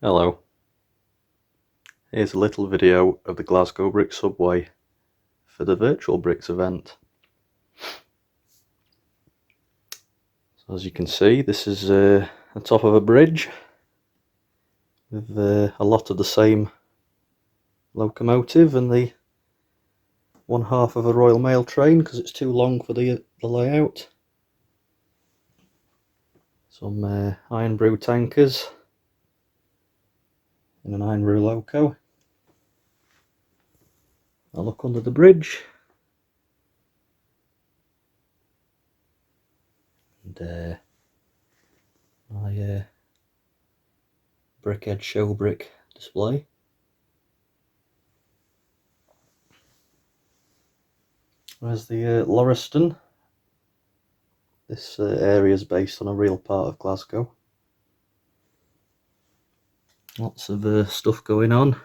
Hello, here's a little video of the Glasgow Brick subway for the Virtual Bricks event. So as you can see, this is the top of a bridge with a lot of the same locomotive and the one half of a Royal Mail train because it's too long for the layout. Some iron brew tankers in an iron brew loco. I look under the bridge and my Brickhead show brick display. There's the Lauriston. This area is based on a real part of Glasgow. Lots of stuff going on.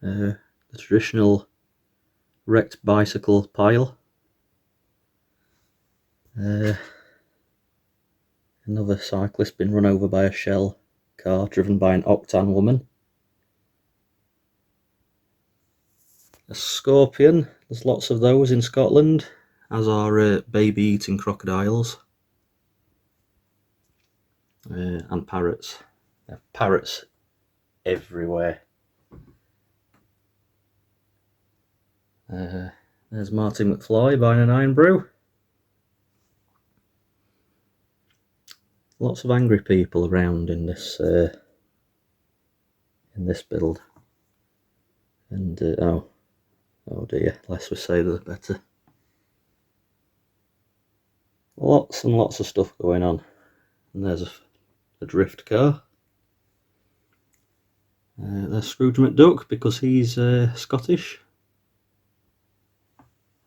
The traditional wrecked bicycle pile. Another cyclist been run over by a Shell car driven by an Octan woman. A scorpion, there's lots of those in Scotland, as are baby eating crocodiles. And parrots. There are parrots everywhere. There's Martin McFly buying an iron brew. Lots of angry people around in this build, and oh dear, less we say the better. Lots and lots of stuff going on, and there's a drift car. There's Scrooge McDuck because he's Scottish.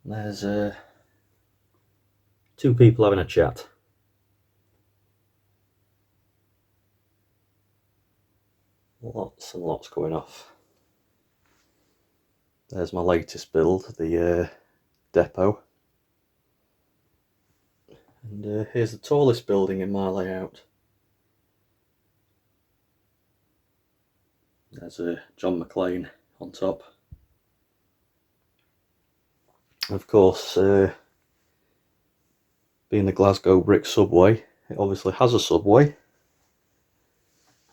There's two people having a chat. Lots and lots going off. There's my latest build, the depot. And here's the tallest building in my layout. There's John McClane on top. Of course, being the Glasgow Brick subway, it obviously has a subway,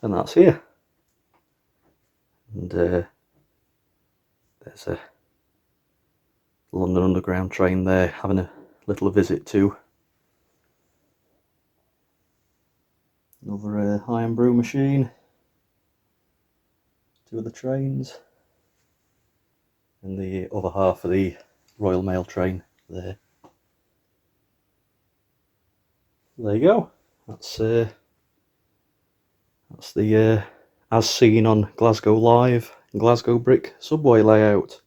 and that's here. And there's a London Underground train there having a little visit too. Another iron brew machine. Two of the trains. And the other half of the Royal Mail train there. There you go. That's the as seen on Glasgow Live, Glasgow Brick subway layout.